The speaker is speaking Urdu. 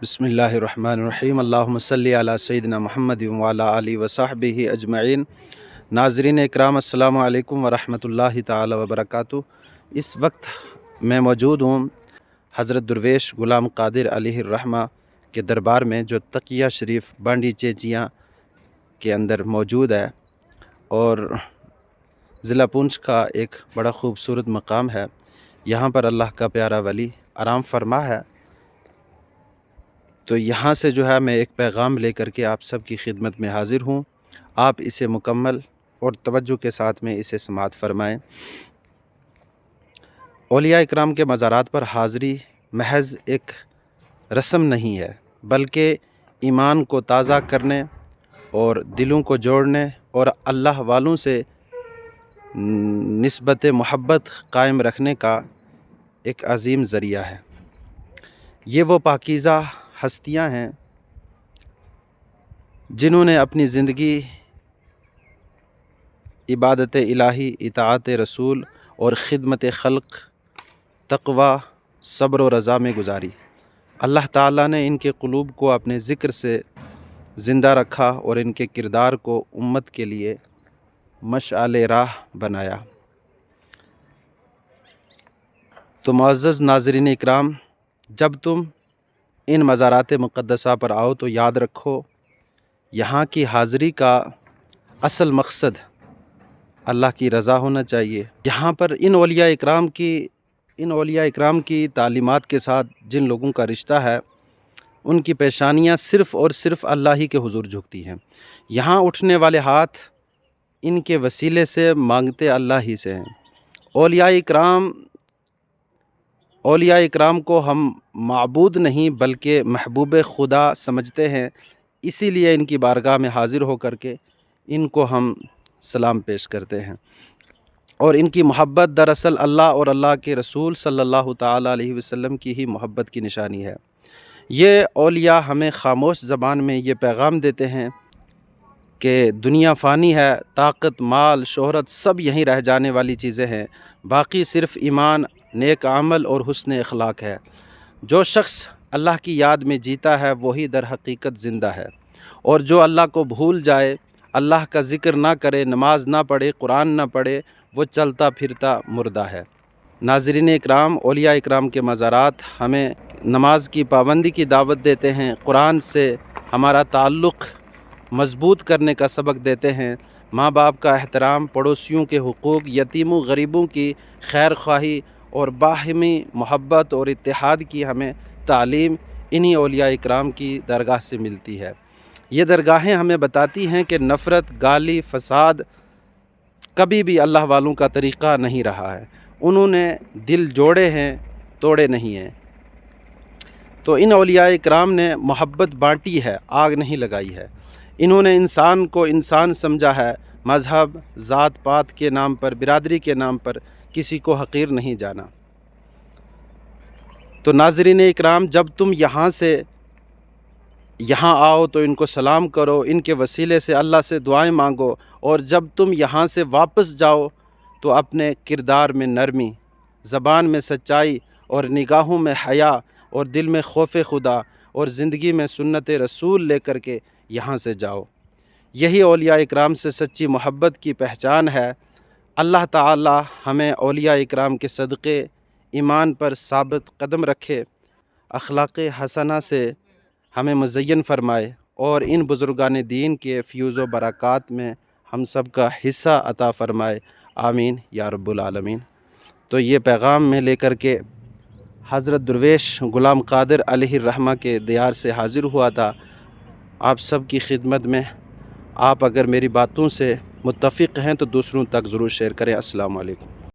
بسم اللہ الرحمن الرحیم، اللہم صلی علی سیدنا محمد وعلی آلہ وصحبہ اجمعین۔ ناظرین اکرام، السلام علیکم ورحمۃ اللہ تعالی وبرکاتہ۔ اس وقت میں موجود ہوں حضرت درویش غلام قادر علیہ الرحمہ کے دربار میں، جو تقیہ شریف بانڈی چیچیاں کے اندر موجود ہے، اور ضلع پونچھ کا ایک بڑا خوبصورت مقام ہے۔ یہاں پر اللہ کا پیارا ولی آرام فرما ہے۔ تو یہاں سے جو ہے میں ایک پیغام لے کر کے آپ سب کی خدمت میں حاضر ہوں۔ آپ اسے مکمل اور توجہ کے ساتھ میں اسے سماعت فرمائیں۔ اولیاء اکرام کے مزارات پر حاضری محض ایک رسم نہیں ہے، بلکہ ایمان کو تازہ کرنے اور دلوں کو جوڑنے اور اللہ والوں سے نسبت محبت قائم رکھنے کا ایک عظیم ذریعہ ہے۔ یہ وہ پاکیزہ ہستیاں ہیں جنہوں نے اپنی زندگی عبادت الہی، اطاعت رسول اور خدمت خلق، تقوی، صبر و رضا میں گزاری۔ اللہ تعالیٰ نے ان کے قلوب کو اپنے ذکر سے زندہ رکھا اور ان کے کردار کو امت کے لیے مشعل راہ بنایا۔ تو معزز ناظرین اکرام، جب تم ان مزارات مقدسہ پر آؤ تو یاد رکھو، یہاں کی حاضری کا اصل مقصد اللہ کی رضا ہونا چاہیے۔ یہاں پر ان اولیاء اکرام کی تعلیمات کے ساتھ جن لوگوں کا رشتہ ہے، ان کی پیشانیاں صرف اور صرف اللہ ہی کے حضور جھکتی ہیں۔ یہاں اٹھنے والے ہاتھ ان کے وسیلے سے مانگتے اللہ ہی سے ہیں۔ اولیاء اکرام کو ہم معبود نہیں بلکہ محبوب خدا سمجھتے ہیں، اسی لیے ان کی بارگاہ میں حاضر ہو کر کے ان کو ہم سلام پیش کرتے ہیں۔ اور ان کی محبت دراصل اللہ اور اللہ کے رسول صلی اللہ تعالیٰ علیہ وسلم کی ہی محبت کی نشانی ہے۔ یہ اولیاء ہمیں خاموش زبان میں یہ پیغام دیتے ہیں کہ دنیا فانی ہے، طاقت، مال، شہرت سب یہیں رہ جانے والی چیزیں ہیں، باقی صرف ایمان، نیک عمل اور حسن اخلاق ہے۔ جو شخص اللہ کی یاد میں جیتا ہے وہی در حقیقت زندہ ہے، اور جو اللہ کو بھول جائے، اللہ کا ذکر نہ کرے، نماز نہ پڑھے، قرآن نہ پڑھے، وہ چلتا پھرتا مردہ ہے۔ ناظرین اکرام، اولیاء اکرام کے مزارات ہمیں نماز کی پابندی کی دعوت دیتے ہیں، قرآن سے ہمارا تعلق مضبوط کرنے کا سبق دیتے ہیں، ماں باپ کا احترام، پڑوسیوں کے حقوق، یتیموں غریبوں کی خیر خواہی اور باہمی محبت اور اتحاد کی ہمیں تعلیم انہی اولیاء اکرام کی درگاہ سے ملتی ہے۔ یہ درگاہیں ہمیں بتاتی ہیں کہ نفرت، گالی، فساد کبھی بھی اللہ والوں کا طریقہ نہیں رہا ہے۔ انہوں نے دل جوڑے ہیں، توڑے نہیں ہیں۔ تو ان اولیاء اکرام نے محبت بانٹی ہے، آگ نہیں لگائی ہے۔ انہوں نے انسان کو انسان سمجھا ہے، مذہب، ذات پات کے نام پر، برادری کے نام پر کسی کو حقیر نہیں جانا۔ تو ناظرین اکرام، جب تم یہاں آؤ تو ان کو سلام کرو، ان کے وسیلے سے اللہ سے دعائیں مانگو، اور جب تم یہاں سے واپس جاؤ تو اپنے کردار میں نرمی، زبان میں سچائی اور نگاہوں میں حیا اور دل میں خوف خدا اور زندگی میں سنت رسول لے کر کے یہاں سے جاؤ۔ یہی اولیاء اکرام سے سچی محبت کی پہچان ہے۔ اللہ تعالی ہمیں اولیاء اکرام کے صدقے ایمان پر ثابت قدم رکھے، اخلاق حسنہ سے ہمیں مزین فرمائے، اور ان بزرگان دین کے فیوز و برکات میں ہم سب کا حصہ عطا فرمائے، آمین یا رب العالمین۔ تو یہ پیغام میں لے کر کے حضرت درویش غلام قادر علیہ الرحمہ کے دیار سے حاضر ہوا تھا آپ سب کی خدمت میں۔ آپ اگر میری باتوں سے متفق ہیں تو دوسروں تک ضرور شیئر کریں۔ السلام علیکم۔